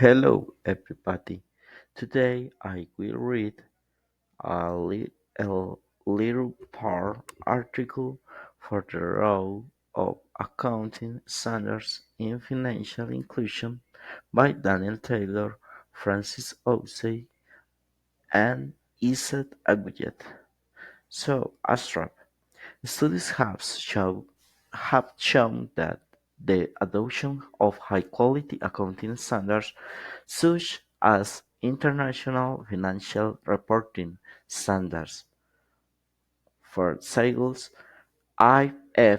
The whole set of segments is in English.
Hello, everybody. Today I will read a little part article for the role of accounting standards in financial inclusion by Daniel Taylor, Francis Osei, and Iset Agujet. So, abstract. Studies have shown that the adoption of high-quality accounting standards, such as international financial reporting standards for sales IFRS,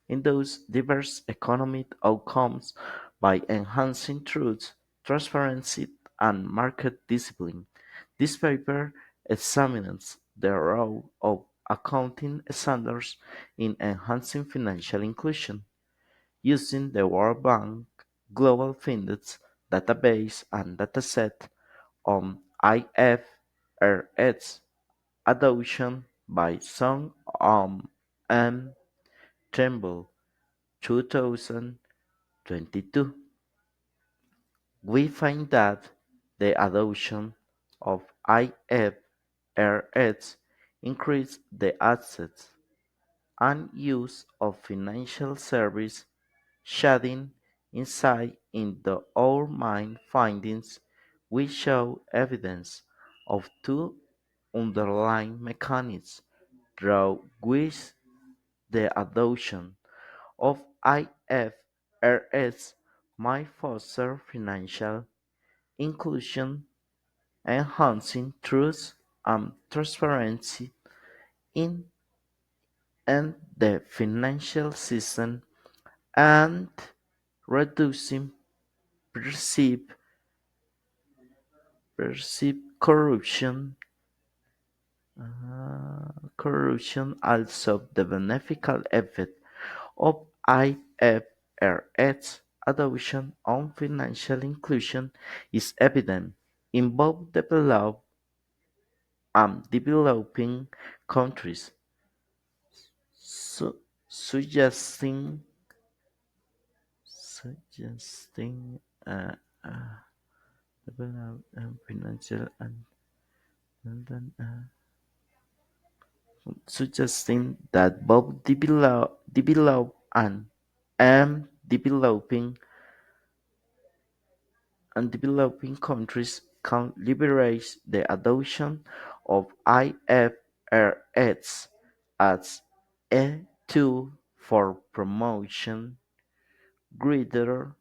induce diverse economic outcomes by enhancing truth, transparency, and market discipline. This paper examines the role of accounting standards in enhancing financial inclusion, using the World Bank Global Finance database and dataset on IFRS adoption by Song and Trimble 2022. We find that the adoption of IFRS increased the access and use of financial service shading insight into our main findings. We show evidence of two underlying mechanisms through which the adoption of IFRS might foster financial inclusion, enhancing trust and transparency in and the financial system, and reducing perceived perceived corruption. Also, the beneficial effect of IFRS adoption on financial inclusion is evident in both developed and developing countries, su- suggesting suggesting uh, uh, developed and financial and suggesting that both developed and developing countries can leverage the adoption of IFRS as a tool for promotion greater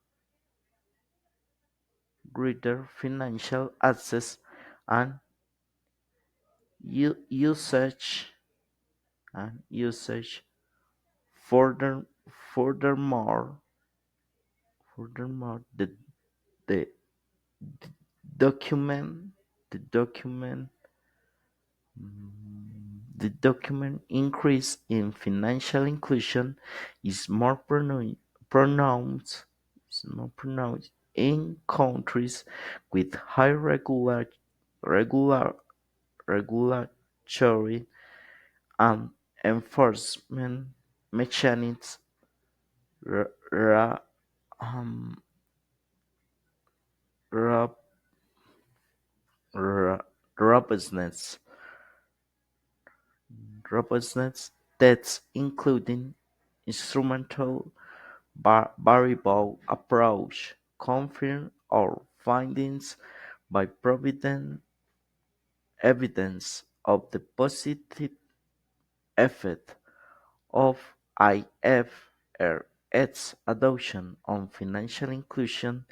greater financial access and usage usage. Further, furthermore, the document the document the document increase in financial inclusion is more pronounced is more pronounced in countries with high regular regulatory and enforcement mechanisms. ra- ra- um, rob- ro- robustness robustness that's including instrumental variable approach confirm our findings by providing evidence of the positive effect of IFRS adoption on financial inclusion.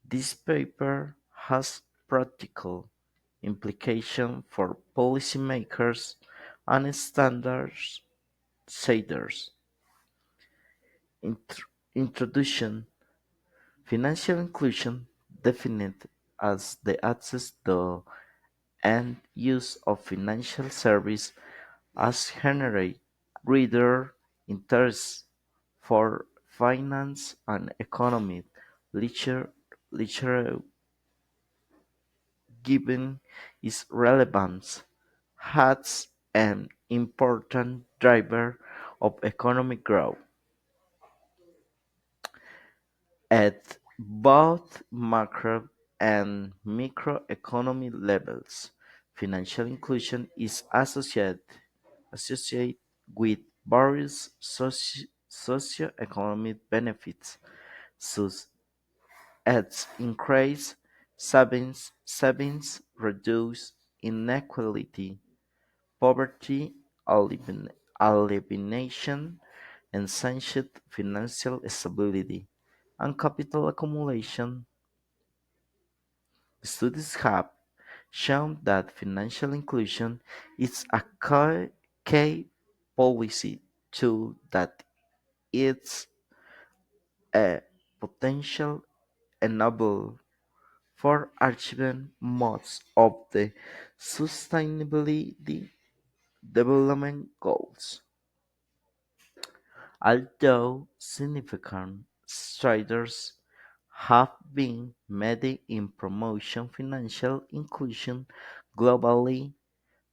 This paper has practical implications for policymakers and standards setters. Introduction. Financial inclusion, defined as the access to and use of financial service as generate greater interest for finance and economic literature given its relevance has an important driver of economic growth. At both macro and microeconomy levels. Financial inclusion is associated with various socioeconomic benefits, such as increased savings, reduce inequality, poverty elimination, enhanced financial stability, and capital accumulation. Studies have shown that financial inclusion is a key policy tool that is a potential enabler for achieving most of the sustainability development goals. Although significant strides have been made in promoting financial inclusion globally,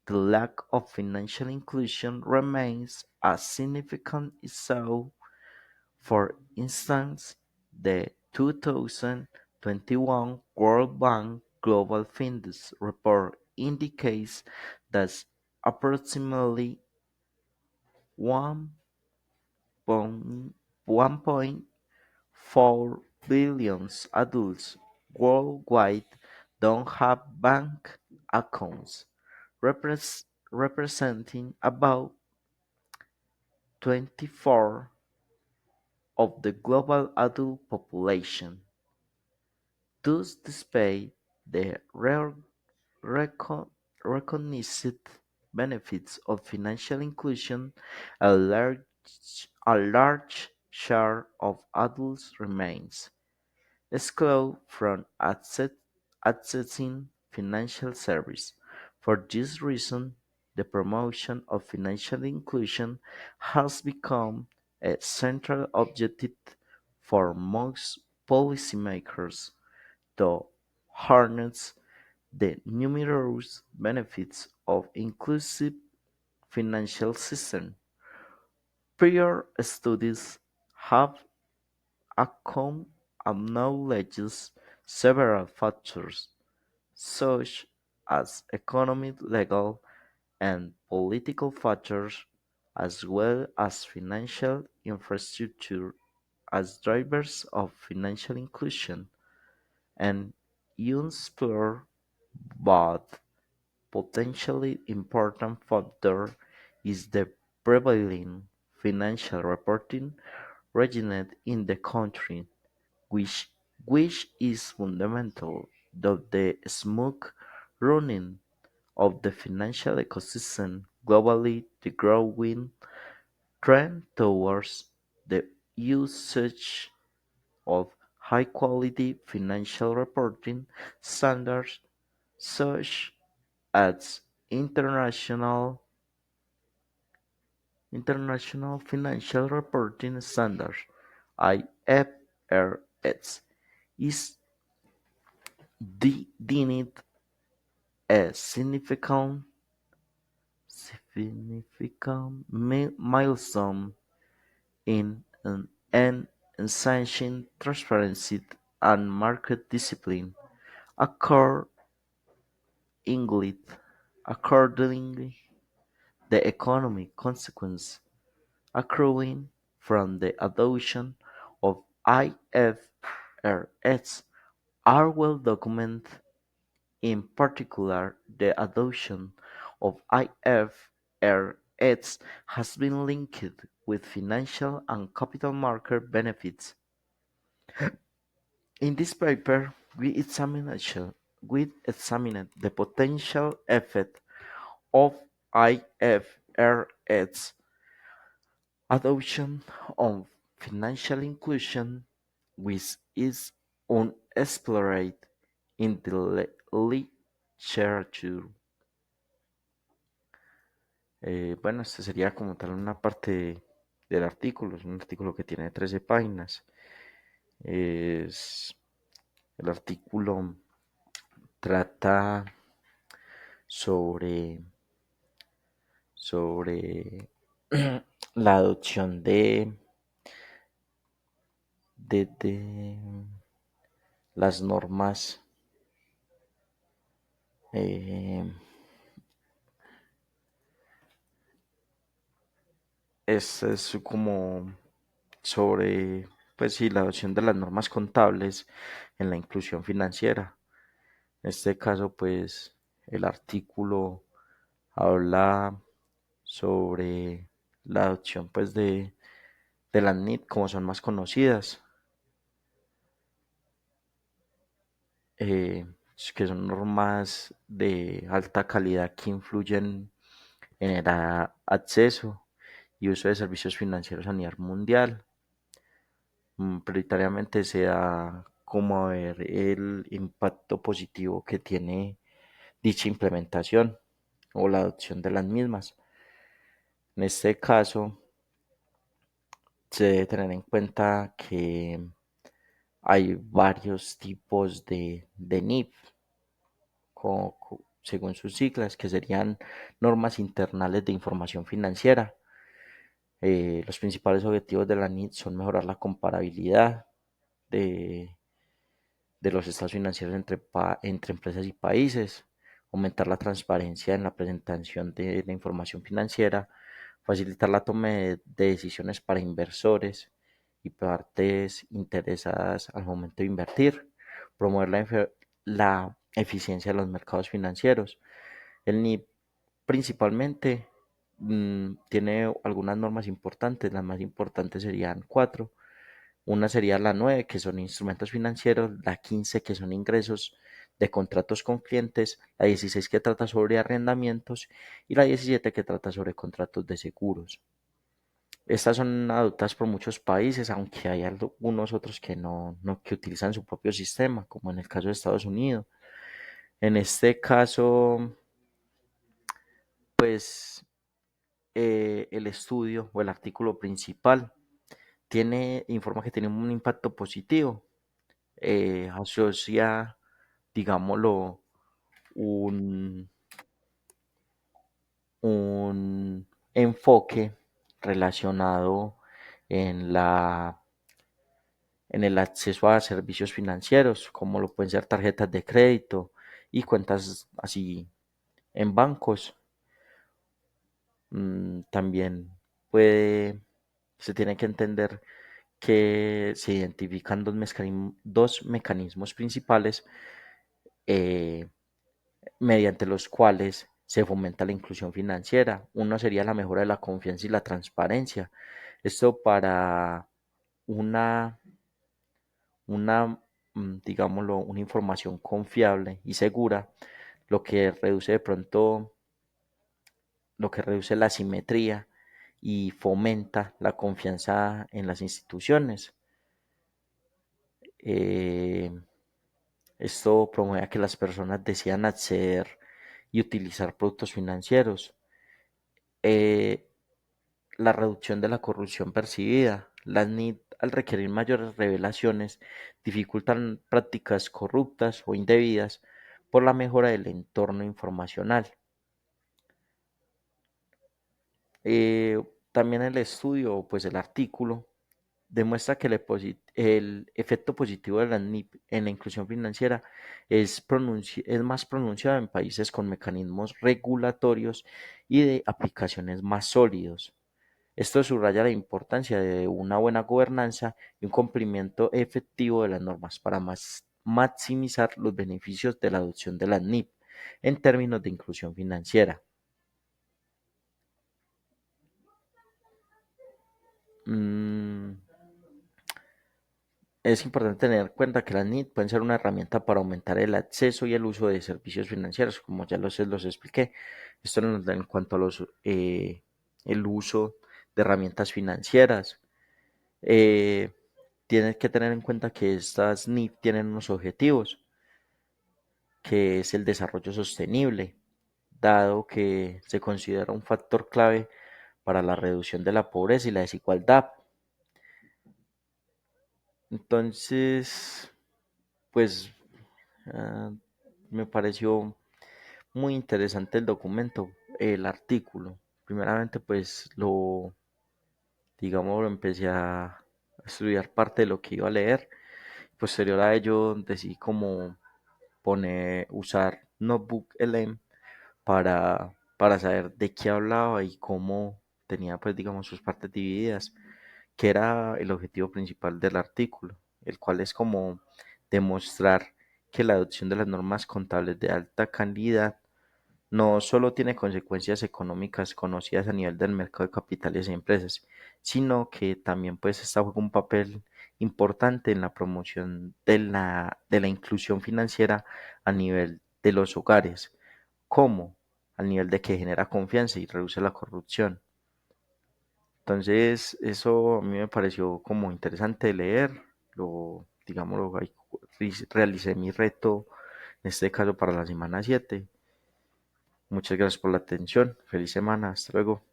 the lack of financial inclusion remains a significant issue. For instance, the 2021 World Bank Global Findings report indicates that approximately 1.4 billion adults worldwide don't have bank accounts, representing about 24 of the global adult population. Thus, despite the reco- recognized benefits of financial inclusion, a large share of adults remains excluded from accessing financial services. For this reason, the promotion of financial inclusion has become a central objective for most policymakers to harness the numerous benefits of inclusive financial system. Prior studies have acknowledged several factors such as economic, legal, and political factors, as well as financial infrastructure, as drivers of financial inclusion. And unexplored but potentially important factor is the prevailing financial reporting regime in the country, which which is fundamental to the smooth running of the financial ecosystem globally. The growing trend towards the usage of high-quality financial reporting standards such as international international financial reporting standards (IFRS) is deemed a significant milestone in enhancing transparency and market discipline. Accordingly, accordingly, the economic consequences accruing from the adoption of IFRS are well documented. In particular, the adoption of IFRS has been linked with financial and capital market benefits. In this paper, we examined the potential effect of IFRS adoption on financial inclusion, which is unexplored in the literature. Bueno, este sería como tal una parte del artículo. Es un artículo que tiene 13 páginas. Es, el artículo trata sobre, sobre la adopción de las normas eh, es como sobre, pues sí, la adopción de las normas contables en la inclusión financiera. En este caso, pues el artículo habla sobre la adopción pues de las NIIF como son más conocidas, eh, que son normas de alta calidad que influyen en el acceso y uso de servicios financieros a nivel mundial. Prioritariamente se da como a ver el impacto positivo que tiene dicha implementación o la adopción de las mismas. En este caso, se debe tener en cuenta que hay varios tipos de NIIF, según sus siglas, que serían normas internales de información financiera. Los principales objetivos de la NIIF son mejorar la comparabilidad de, de los estados financieros entre empresas y países, aumentar la transparencia en la presentación de la información financiera, facilitar la toma de decisiones para inversores y partes interesadas al momento de invertir, promover la eficiencia de los mercados financieros. El NIIF principalmente tiene algunas normas importantes, las más importantes serían cuatro. Una sería la 9 que son instrumentos financieros, la 15 que son ingresos de contratos con clientes, la 16 que trata sobre arrendamientos y la 17 que trata sobre contratos de seguros. Estas son adoptadas por muchos países, aunque hay algunos otros que no que utilizan su propio sistema, como en el caso de Estados Unidos. En este caso, pues el estudio o el artículo principal informa que tiene un impacto positivo, asocia, digámoslo, un, un enfoque relacionado en en el acceso a servicios financieros, como lo pueden ser tarjetas de crédito y cuentas así en bancos. También se tiene que entender que se identifican dos mecanismos principales eh, mediante los cuales se fomenta la inclusión financiera. Uno sería la mejora de la confianza y la transparencia. Esto para una, digámoslo, una información confiable y segura, lo que reduce de pronto, lo que reduce la asimetría y fomenta la confianza en las instituciones. Eh, Esto promueve que las personas decidan acceder y utilizar productos financieros. Eh, la reducción de la corrupción percibida. Las NIIF, al requerir mayores revelaciones, dificultan prácticas corruptas o indebidas por la mejora del entorno informacional. Eh, También el estudio, pues el artículo, demuestra que el efecto positivo de la NIIF en la inclusión financiera es más pronunciado en países con mecanismos regulatorios y de aplicaciones más sólidos. Esto subraya la importancia de una buena gobernanza y un cumplimiento efectivo de las normas para maximizar los beneficios de la adopción de las NIIF en términos de inclusión financiera. Mm, Es importante tener en cuenta que las NIIF pueden ser una herramienta para aumentar el acceso y el uso de servicios financieros, como ya los expliqué. Esto en cuanto a el uso de herramientas financieras. Eh, Tienes que tener en cuenta que estas NIIF tienen unos objetivos, que es el desarrollo sostenible, dado que se considera un factor clave para la reducción de la pobreza y la desigualdad. Entonces, pues ah, me pareció muy interesante el documento, el artículo. Primeramente, pues digamos, lo empecé a estudiar parte de lo que iba a leer. posterior a ello decidí como usar Notebook LM para saber de qué hablaba y cómo tenía, pues, digamos, sus partes divididas, que era el objetivo principal del artículo, el cual es como demostrar que la adopción de las normas contables de alta calidad no solo tiene consecuencias económicas conocidas a nivel del mercado de capitales y empresas, sino que también, pues, esta juega un papel importante en la promoción de la inclusión financiera a nivel de los hogares. ¿Cómo? Al nivel de que genera confianza y reduce la corrupción. Entonces, eso a mí me pareció como interesante de leer. Digámoslo, ahí realicé mi reto, en este caso para la semana 7. Muchas gracias por la atención. Feliz semana. Hasta luego.